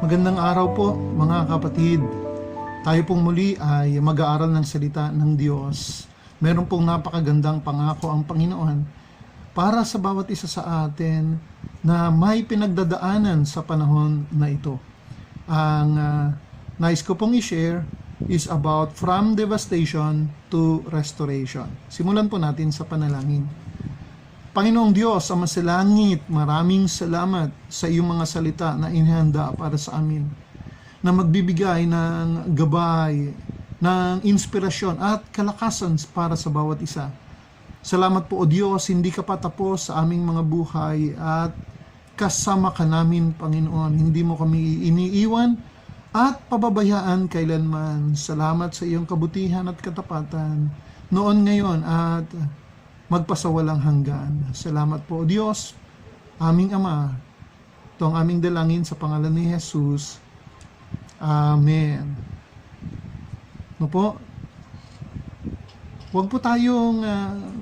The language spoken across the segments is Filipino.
Magandang araw po mga kapatid. Tayo pong muli ay mag-aaral ng salita ng Diyos. Meron pong napakagandang pangako ang Panginoon para sa bawat isa sa atin na may pinagdadaanan sa panahon na ito. Ang nais ko pong i-share is about from devastation to restoration. Simulan po natin sa panalangin. Panginoong Diyos, Ama sa langit, maraming salamat sa iyong mga salita na inihanda para sa amin, na magbibigay ng gabay, ng inspirasyon at kalakasan para sa bawat isa. Salamat po, O Diyos, hindi ka pa tapos sa aming mga buhay at kasama ka namin, Panginoon. Hindi mo kami iniiwan at pababayaan kailanman. Salamat sa iyong kabutihan at katapatan noon, ngayon at magpasawalang hanggan. Salamat po, O Diyos, aming Ama. Ito ang aming dalangin sa pangalan ni Jesus. Amen. No po? Huwag po tayong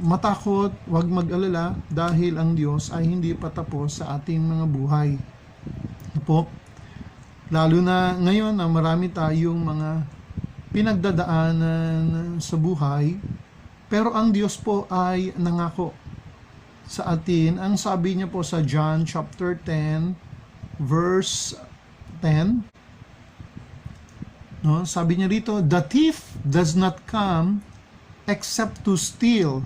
matakot, huwag mag-alala dahil ang Diyos ay hindi pa tapos sa ating mga buhay. No po? Lalo na ngayon na marami tayong mga pinagdadaanan sa buhay. Pero ang Diyos po ay nangako sa atin. Ang sabi niya po sa John chapter 10 verse 10, no? Sabi niya rito, "The thief does not come except to steal,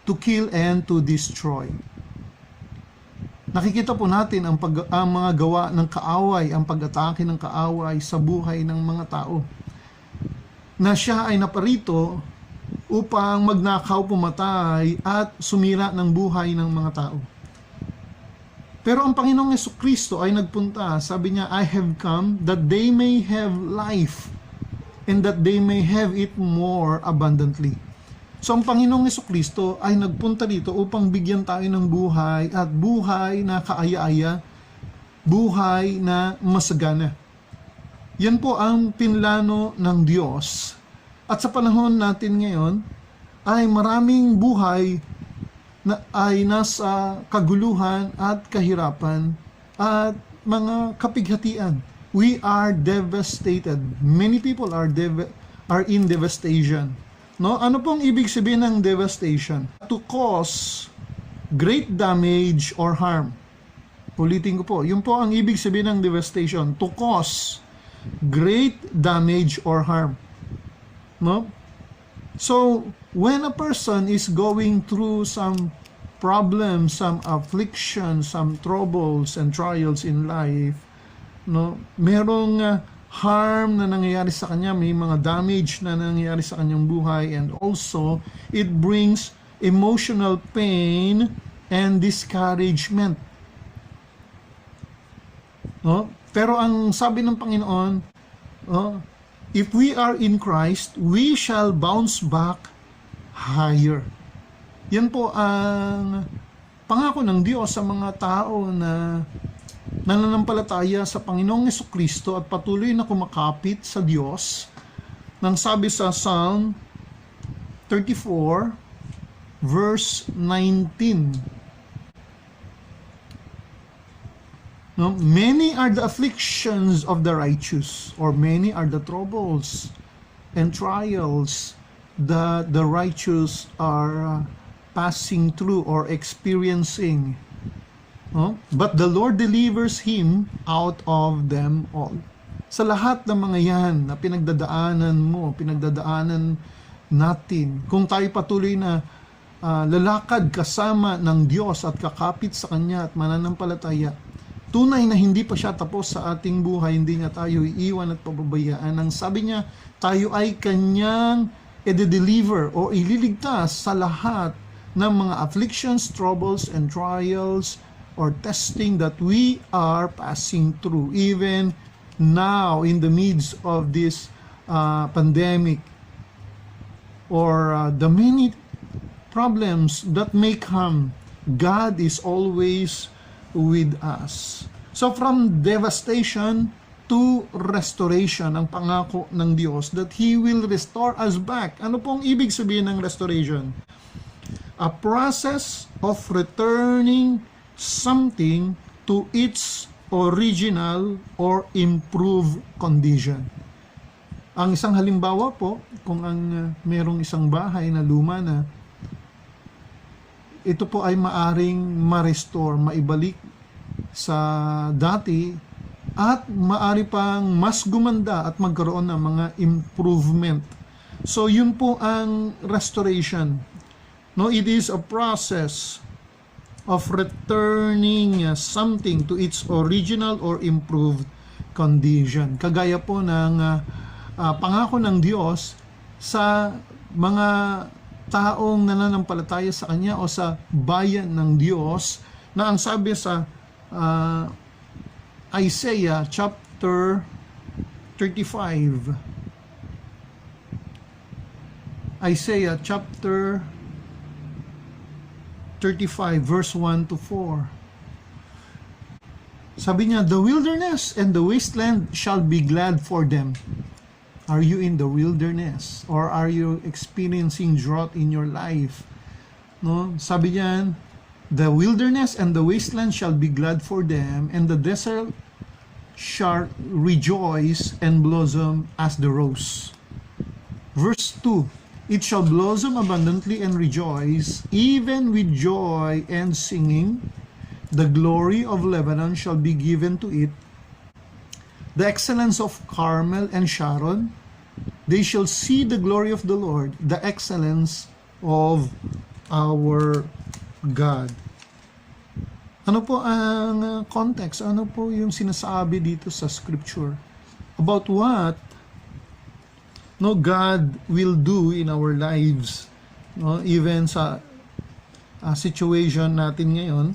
to kill and to destroy." Nakikita po natin ang mga gawa ng kaaway, ang pag-atake ng kaaway sa buhay ng mga tao. Na siya ay naparito upang magnakaw, pumatay, at sumira ng buhay ng mga tao. Pero ang Panginoong Jesucristo ay nagpunta, sabi niya, "I have come that they may have life and that they may have it more abundantly." So ang Panginoong Jesucristo ay nagpunta dito upang bigyan tayo ng buhay at buhay na kaaya-aya, buhay na masagana. Yan po ang pinlano ng Diyos. At sa panahon natin ngayon, ay maraming buhay na ay nasa kaguluhan at kahirapan at mga kapighatian. We are devastated. Many people are in devastation. No? Ano pong ibig sabihin ng devastation? To cause great damage or harm. Ulitin ko po, yun po ang ibig sabihin ng devastation. To cause great damage or harm. No? So, when a person is going through some problems, some affliction, some troubles and trials in life, no, merong harm na nangyayari sa kanya, may mga damage na nangyayari sa kanyang buhay, and also it brings emotional pain and discouragement. No? Pero ang sabi ng Panginoon, if we are in Christ, we shall bounce back higher. Yan po ang pangako ng Diyos sa mga tao na nananampalataya sa Panginoong Jesucristo at patuloy na kumakapit sa Diyos. Nang sabi sa Psalm 34 verse 19, no, "Many are the afflictions of the righteous," or many are the troubles and trials that the righteous are passing through or experiencing. No? "But the Lord delivers him out of them all." Sa lahat ng mga yan na pinagdadaanan mo, pinagdadaanan natin, kung tayo patuloy na lalakad kasama ng Diyos at kakapit sa Kanya at mananampalataya, tunay na hindi pa siya tapos sa ating buhay, hindi niya tayo iiwan at pababayaan. Ang sabi niya, tayo ay Kanyang i-deliver o ililigtas sa lahat ng mga afflictions, troubles, and trials or testing that we are passing through. Even now, in the midst of this pandemic or the many problems that may come, God is always with us. So from devastation to restoration, ang pangako ng Diyos that He will restore us back. Ano pong ibig sabihin ng restoration? A process of returning something to its original or improved condition. Ang isang halimbawa po, kung merong isang bahay na luma na, ito po ay maaring ma-restore, maibalik sa dati, at maari pang mas gumanda at magkaroon ng mga improvement. So yun po ang restoration. No, it is a process of returning something to its original or improved condition. Kagaya po ng pangako ng Diyos sa mga taong nananampalataya sa Kanya o sa bayan ng Diyos, na ang sabi sa Isaiah chapter 35, Isaiah chapter 35 verse 1 to 4. Sabi niya, the wilderness and the wasteland shall be glad for them. Are you in the wilderness or are you experiencing drought in your life? No, sabi niya, the wilderness and the wasteland shall be glad for them, and the desert shall rejoice and blossom as the rose. Verse 2, it shall blossom abundantly and rejoice, even with joy and singing. The glory of Lebanon shall be given to it, the excellence of Carmel and Sharon. They shall see the glory of the Lord, the excellence of our God. Ano po ang context? Ano po yung sinasabi dito sa scripture? About what God will do in our lives. Even sa situation natin ngayon.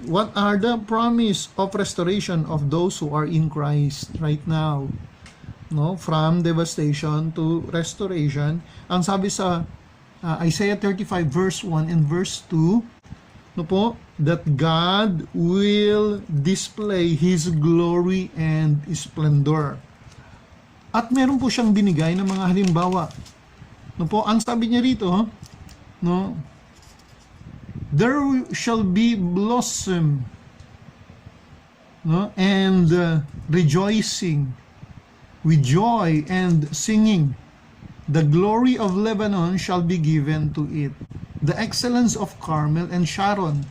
What are the promise of restoration of those who are in Christ right now? From devastation to restoration. Ang sabi sa Isaiah 35 verse 1 and verse 2, that God will display His glory and splendor. At meron po siyang binigay ng mga halimbawa. Ang sabi niya rito, there shall be blossom, and rejoicing with joy and singing. The glory of Lebanon shall be given to it, the excellence of Carmel and Sharon.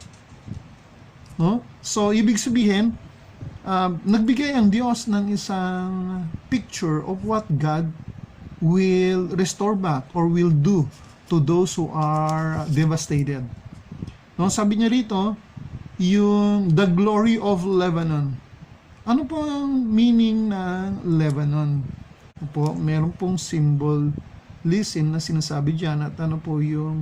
So, ibig sabihin, nagbigay ang Diyos ng isang picture of what God will restore back or will do to those who are devastated. Sabi niya rito, yung the glory of Lebanon. Ano po ang meaning ng Lebanon? Meron pong symbolism na sinasabi diyan, at ano po yung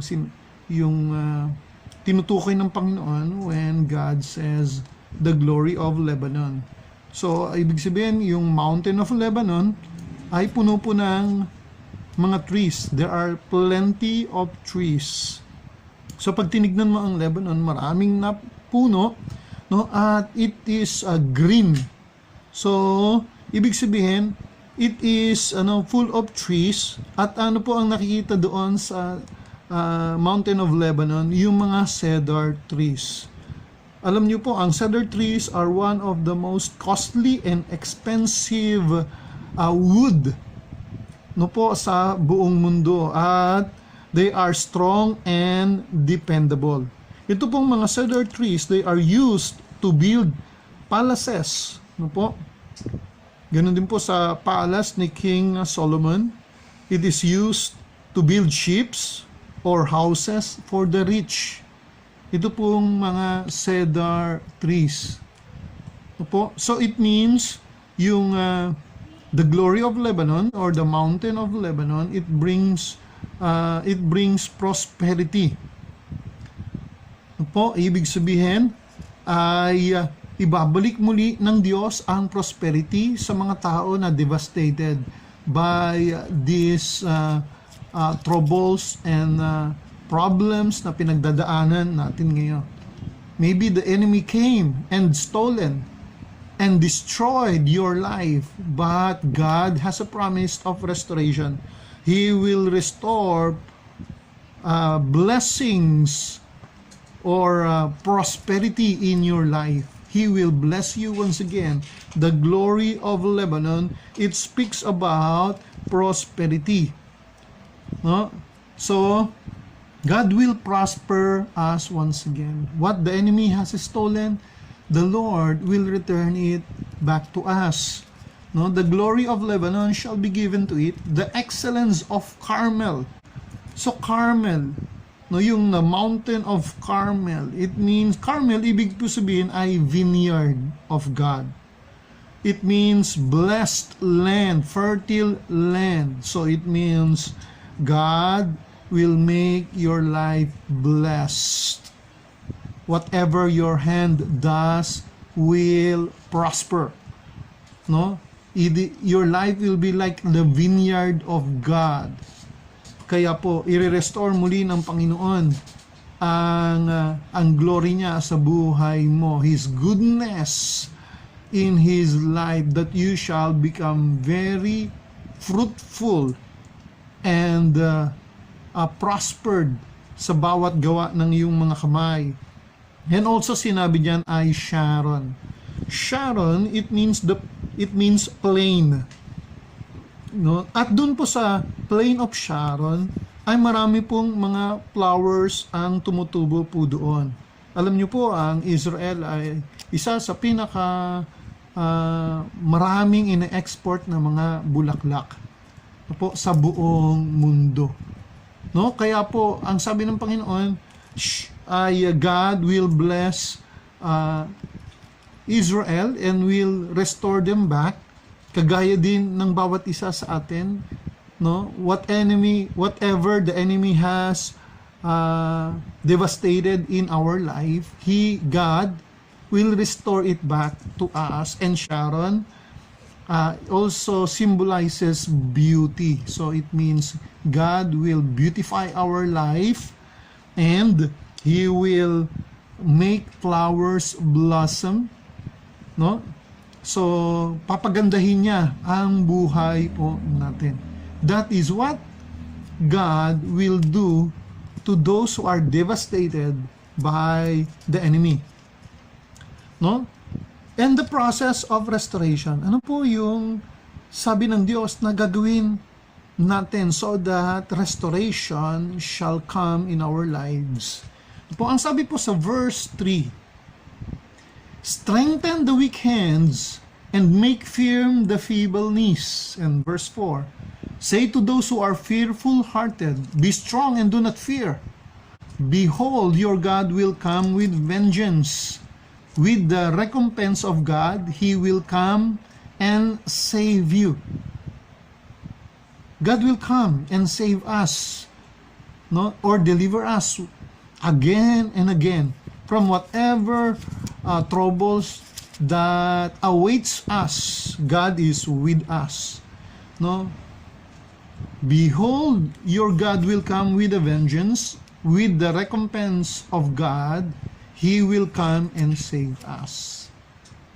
tinutukoy ng Panginoon when God says the glory of Lebanon. So, ibig sabihin, yung mountain of Lebanon ay puno po ng mga trees. There are plenty of trees. So, pag tinignan mo ang Lebanon, maraming na puno, at it is green. So, ibig sabihin, it is full of trees, at ano po ang nakikita doon sa Mountain of Lebanon, yung mga cedar trees. Alam niyo po, ang cedar trees are one of the most costly and expensive wood sa buong mundo, at they are strong and dependable. Ito pong mga cedar trees, they are used to build palaces. Ganun din po sa palace ni King Solomon. It is used to build ships or houses for the rich. Ito pong mga cedar trees. So it means yung the glory of Lebanon or the mountain of Lebanon, it brings prosperity. Ibig sabihin ay ibabalik muli ng Diyos ang prosperity sa mga tao na devastated by these troubles and problems na pinagdadaanan natin ngayon. Maybe the enemy came and stolen and destroyed your life, but God has a promise of restoration. He will restore blessings or prosperity in your life. He will bless you once again. The glory of Lebanon, it speaks about prosperity. No? So, God will prosper us once again. What the enemy has stolen, the Lord will return it back to us. No, the glory of Lebanon shall be given to it, the excellence of Carmel. So Carmel, no, yung mountain of Carmel, it means, Carmel, ibig po sabihin ay vineyard of God. It means blessed land, fertile land. So it means God will make your life blessed. Whatever your hand does will prosper. No? Your life will be like the vineyard of God. Kaya po, i-restore muli ng Panginoon ang glory niya sa buhay mo. His goodness in His life, that you shall become very fruitful and prospered sa bawat gawa ng iyong mga kamay. And also sinabi diyan ay Sharon. Sharon, it means plain. No? At doon po sa plain of Sharon ay marami pong mga flowers ang tumutubo po doon. Alam niyo po, ang Israel ay isa sa pinaka maraming ine-export na mga bulaklak po sa buong mundo. No? Kaya po, ang sabi ng Panginoon ay God will bless Israel and will restore them back, kagaya din ng bawat isa sa atin, no? Whatever the enemy has devastated in our life, God will restore it back to us. And Sharon also symbolizes beauty. So it means God will beautify our life and He will make flowers blossom. No? So, papagandahin niya ang buhay po natin. That is what God will do to those who are devastated by the enemy. No? And the process of restoration. Ano po yung sabi ng Diyos na gagawin natin so that restoration shall come in our lives? Po, ang sabi po sa verse 3, strengthen the weak hands and make firm the feeble knees. And verse 4, say to those who are fearful-hearted, be strong and do not fear. Behold, your God will come with vengeance. With the recompense of God, He will come and save you. God will come and save us, no, or deliver us again and again from whatever troubles that awaits us. God is with us. No? Behold, your God will come with a vengeance, with the recompense of God, He will come and save us.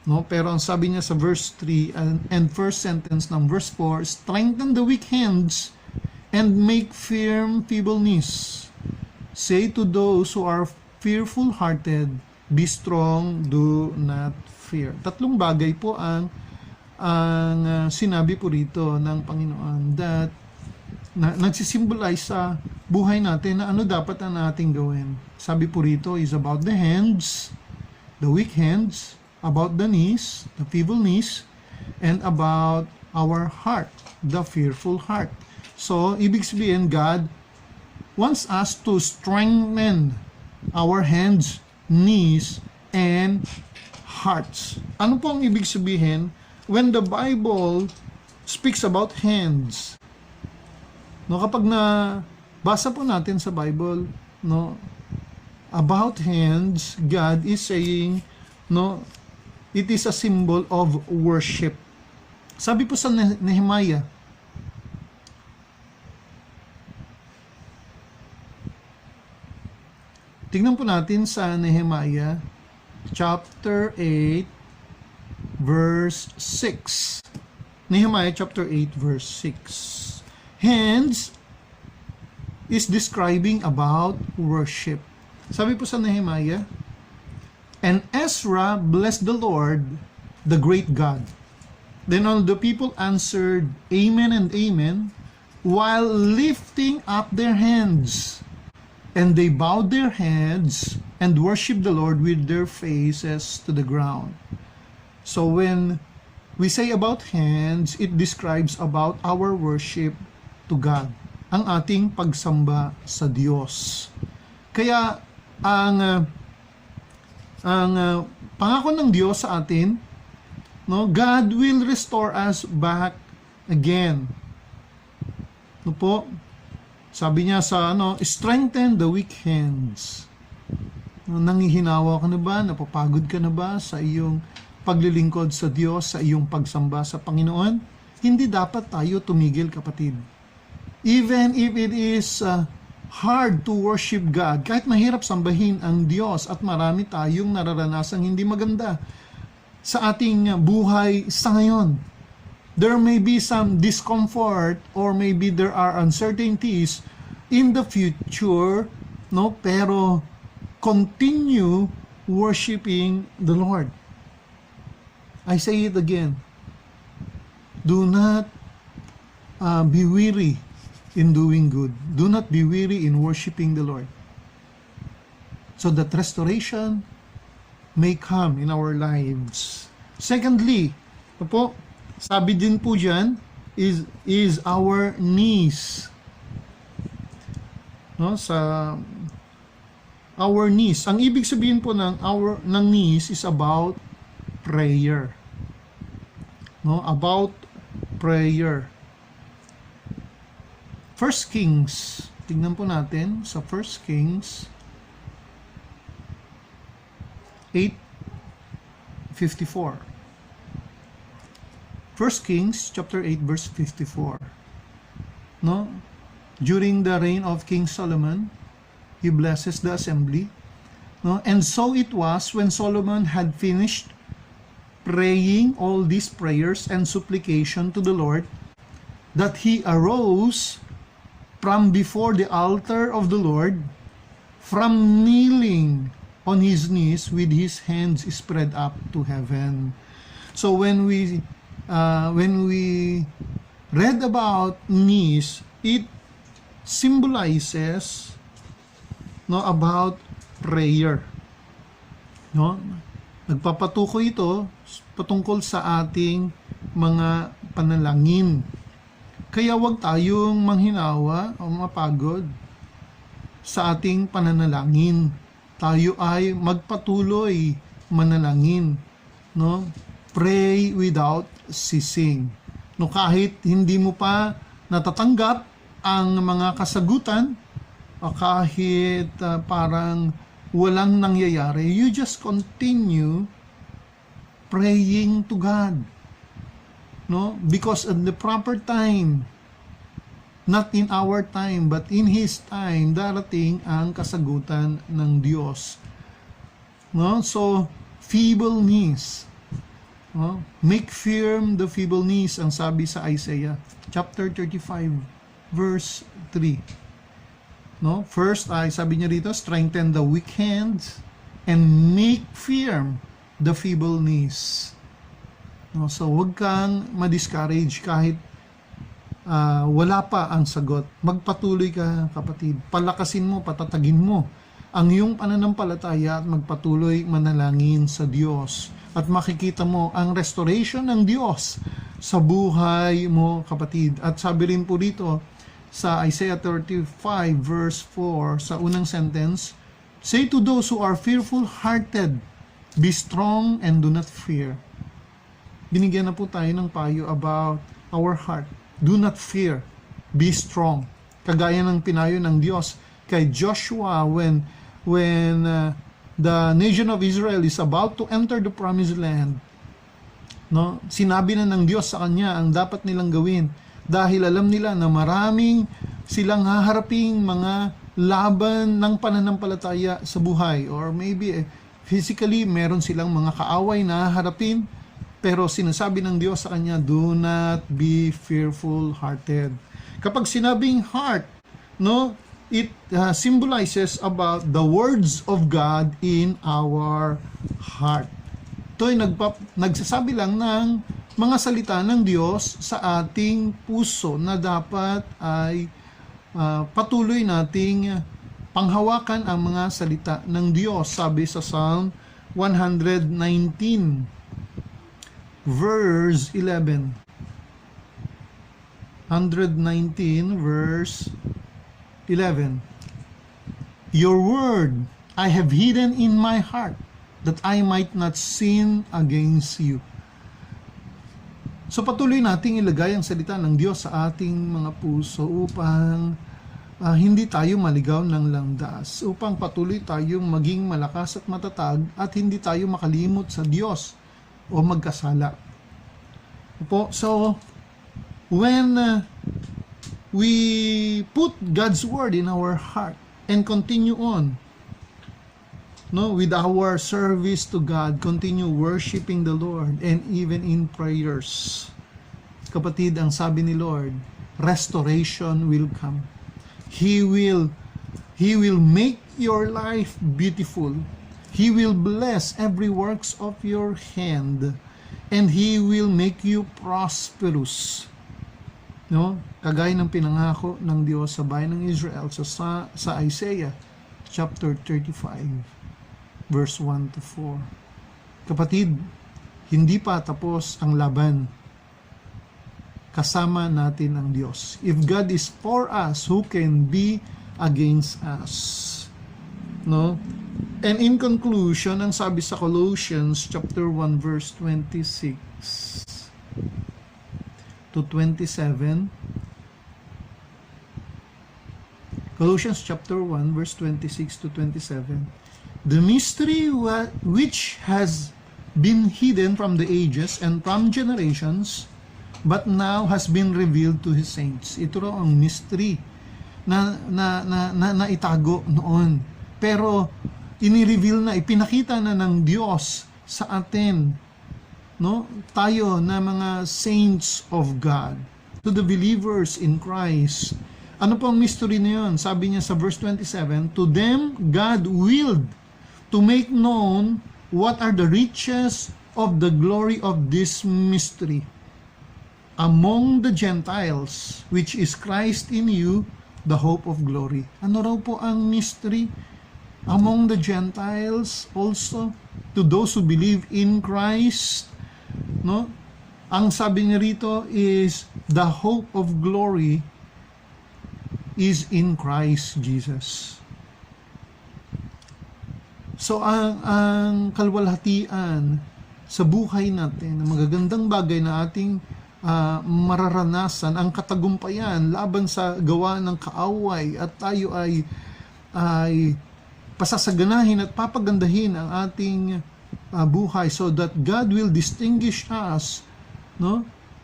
No? Pero ang sabi niya sa verse 3 and first sentence ng verse 4, strengthen the weak hands and make firm feeble knees. Say to those who are fearful-hearted, be strong, do not fear. Tatlong bagay po ang sinabi po rito ng Panginoon that nagsisimbolize sa buhay natin na ano dapat ang ating gawin. Sabi po rito is about the hands, the weak hands, about the knees, the feeble knees, and about our heart, the fearful heart. So, ibig sabihin, God wants us to strengthen our hands, knees, and hearts. Ano po ang ibig sabihin when the Bible speaks about hands? No, kapag basa po natin sa Bible, no, about hands, God is saying, no, it is a symbol of worship. Sabi po sa Nehemiah, tingnan po natin sa Nehemiah chapter 8 verse 6. Nehemiah chapter 8 verse 6. Hands is describing about worship. Sabi po sa Nehemiah And Ezra blessed the Lord, the great God. Then all the people answered, Amen and Amen, while lifting up their hands. And they bowed their heads and worshiped the Lord with their faces to the ground. So when we say about hands, it describes about our worship to God, ang ating pagsamba sa Diyos. Kaya ang pangako ng Diyos sa atin, no, God will restore us back again. No po? Sabi niya sa strengthen the weak hands. No, nangihinawa ka na ba? Napapagod ka na ba sa iyong paglilingkod sa Diyos, sa iyong pagsamba sa Panginoon? Hindi dapat tayo tumigil, kapatid. Even if it is hard to worship God, kahit mahirap sambahin ang Diyos at marami tayong nararanasang hindi maganda sa ating buhay sa ngayon. There may be some discomfort or maybe there are uncertainties in the future, no? Pero continue worshiping the Lord. I say it again. Do not be weary in doing good. Do not be weary in worshiping the Lord. So that restoration may come in our lives. Secondly, po, sabi din po dyan, is our knees. No, sa our knees. Ang ibig sabihin po ng knees is about prayer. No, about prayer. First Kings, tingnan po natin sa First Kings 8:54. First Kings chapter 8 verse 54. No? During the reign of King Solomon, he blesses the assembly. No? And so it was when Solomon had finished praying all these prayers and supplication to the Lord that he arose from before the altar of the Lord, from kneeling on his knees with his hands spread up to heaven. So when we read about knees, it symbolizes about prayer. No? Nagpapatukoy ito patungkol sa ating mga panalangin. Kaya wag tayong manghinawa o mapagod sa ating pananalangin. Tayo ay magpatuloy manalangin, no? Pray without ceasing. No, kahit hindi mo pa natatanggap ang mga kasagutan o kahit parang walang nangyayari, you just continue praying to God. No? Because at the proper time, not in our time, but in His time, darating ang kasagutan ng Diyos. No? So, feeble knees. No? Make firm the feeble knees, ang sabi sa Isaiah, chapter 35, verse 3. No? First, sabi niya dito, strengthen the weak hands and make firm the feeble knees. No, so huwag kang ma-discourage kahit wala pa ang sagot. Magpatuloy ka, kapatid. Palakasin mo, patatagin mo ang iyong pananampalataya at magpatuloy manalangin sa Diyos. At makikita mo ang restoration ng Diyos sa buhay mo, kapatid. At sabi rin po dito sa Isaiah 35 verse 4, sa unang sentence, say to those who are fearful-hearted, be strong and do not fear. Binigyan na po tayo ng payo about our heart. Do not fear. Be strong. Kagaya ng pinayo ng Diyos kay Joshua when the nation of Israel is about to enter the promised land. No? Sinabi na ng Diyos sa kanya ang dapat nilang gawin dahil alam nila na maraming silang haharaping mga laban ng pananampalataya sa buhay, or maybe physically meron silang mga kaaway na haharapin. Pero sinasabi ng Diyos sa kanya, do not be fearful-hearted. Kapag sinabing heart, no, it symbolizes about the words of God in our heart. Ito ay nagsasabi lang ng mga salita ng Diyos sa ating puso na dapat ay patuloy nating panghawakan ang mga salita ng Diyos. Sabi sa Psalm 119 verse 11. 119 verse 11. Your word I have hidden in my heart, that I might not sin against you. So patuloy nating ilagay ang salita ng Diyos sa ating mga puso upang hindi tayo maligaw ng landas, upang patuloy tayong maging malakas at matatag at hindi tayo makalimot sa Diyos o magkasala. So when we put God's word in our heart and continue on with our service to God, continue worshiping the Lord, and even in prayers, kapatid, ang sabi ni Lord, restoration will come. He will make your life beautiful. He will bless every works of your hand, and He will make you prosperous. Kagaya ng pinangako ng Diyos sa bayan ng Israel sa Isaiah chapter 35 verse 1 to 4. Kapatid, hindi pa tapos ang laban. Kasama natin ang Diyos. If God is for us, who can be against us? And in conclusion, ang sabi sa Colossians chapter 1 verse 26 to 27, Colossians chapter 1 verse 26 to 27, the mystery which has been hidden from the ages and from generations, but now has been revealed to His saints. Ito raw ang mystery na itago noon, pero inireveal na, ipinakita na ng Diyos sa atin, tayo na mga saints of God, to the believers in Christ. Ano po ang mystery na yun? Sabi niya sa verse 27, to them God willed to make known what are the riches of the glory of this mystery among the Gentiles, which is Christ in you, the hope of glory. Ano raw po ang mystery? Among the Gentiles also, to those who believe in Christ, ang sabi niya rito is the hope of glory is in Christ Jesus. So ang kalwalhatian sa buhay natin, ang magagandang bagay na ating mararanasan, ang katagumpayan laban sa gawa ng kaaway, at tayo ay pasasaganahin at papagandahin ang ating buhay, so that God will distinguish us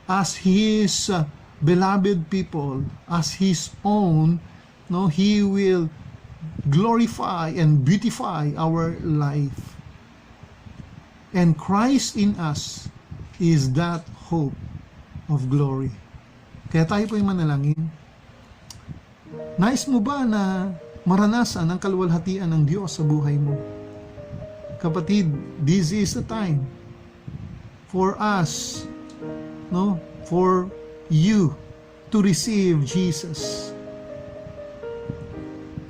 as His beloved people, as His own. He will glorify and beautify our life, and Christ in us is that hope of glory. Kaya tayo po'y manalangin. Nais mo ba na maranasan ang kaluwalhatian ng Diyos sa buhay mo? Kapatid, this is the time for us, for you to receive Jesus.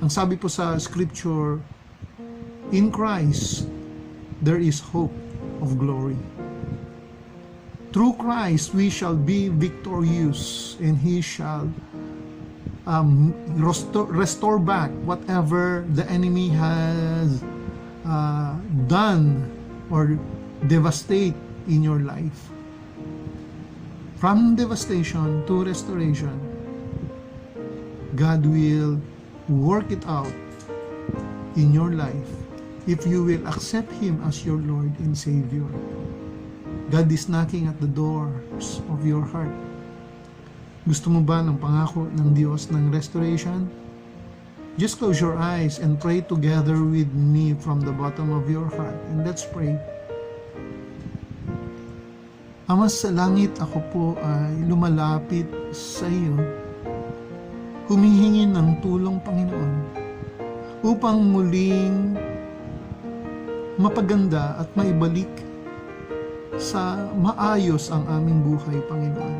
Ang sabi po sa scripture, in Christ there is hope of glory. Through Christ we shall be victorious, and He shall restore back whatever the enemy has done or devastate in your life. From devastation to restoration, God will work it out in your life if you will accept Him as your Lord and Savior. God is knocking at the doors of your heart. Gusto mo ba ng pangako ng Diyos ng restoration? Just close your eyes and pray together with me from the bottom of your heart. And let's pray. Ama sa langit, ako po ay lumalapit sa iyo humihingi ng tulong, Panginoon, upang muling mapaganda at maibalik sa maayos ang aming buhay, Panginoon.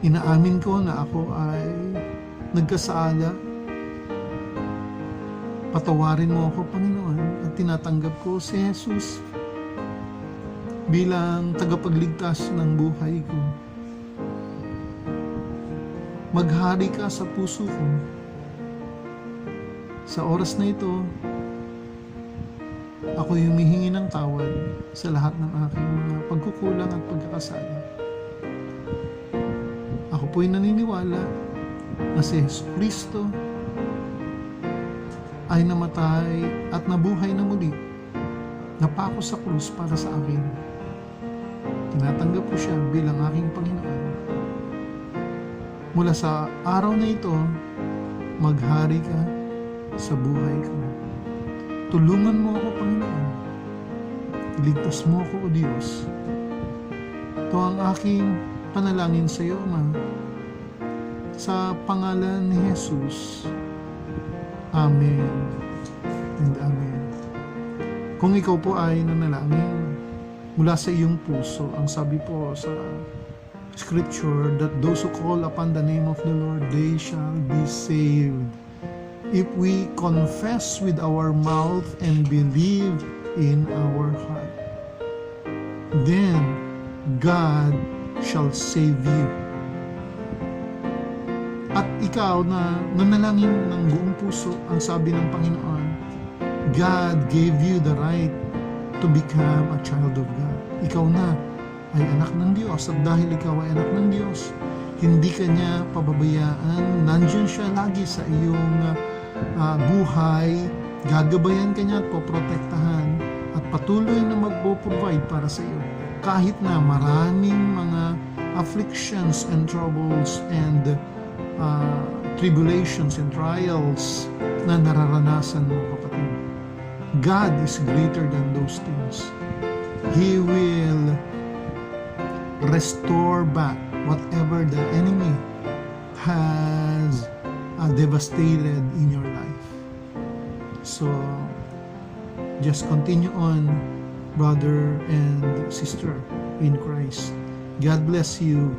Inaamin ko na ako ay nagkasala. Patawarin mo ako, Panginoon, at tinatanggap ko si Jesus bilang tagapagligtas ng buhay ko. Maghari ka sa puso ko. Sa oras na ito, ako humihingi ng tawad sa lahat ng aking mga pagkukulang at pagkakasala. Ako po'y naniniwala na si Jesus Kristo ay namatay at nabuhay na muli, napako sa krus para sa akin. Tinatanggap ko siya bilang aking Panginoon. Mula sa araw na ito, maghari ka sa buhay ko. Tulungan mo ako, Panginoon. Iligtas mo ako, O Diyos. Ito ang aking panalangin sa iyo, Ama. Sa pangalan ni Jesus. Amen and Amen. Kung ikaw po ay nanalangin mula sa iyong puso, ang sabi po sa Scripture that those who call upon the name of the Lord, they shall be saved. If we confess with our mouth and believe in our heart, then God shall save you. At ikaw na nanalangin ng buong puso, ang sabi ng Panginoon, God gave you the right to become a child of God. Ikaw na ay anak ng Diyos, at dahil ikaw ay anak ng Diyos, hindi ka niya pababayaan. Nandiyan siya lagi sa iyong buhay, gagabayan ka niya at poprotektahan, at patuloy na magpo-provide para sa iyo. Kahit na maraming mga afflictions and troubles and tribulations and trials na nararanasan mo, kapatid. God is greater than those things. He will restore back whatever the enemy has devastated in your life. So, just continue on, brother and sister in Christ. God bless you.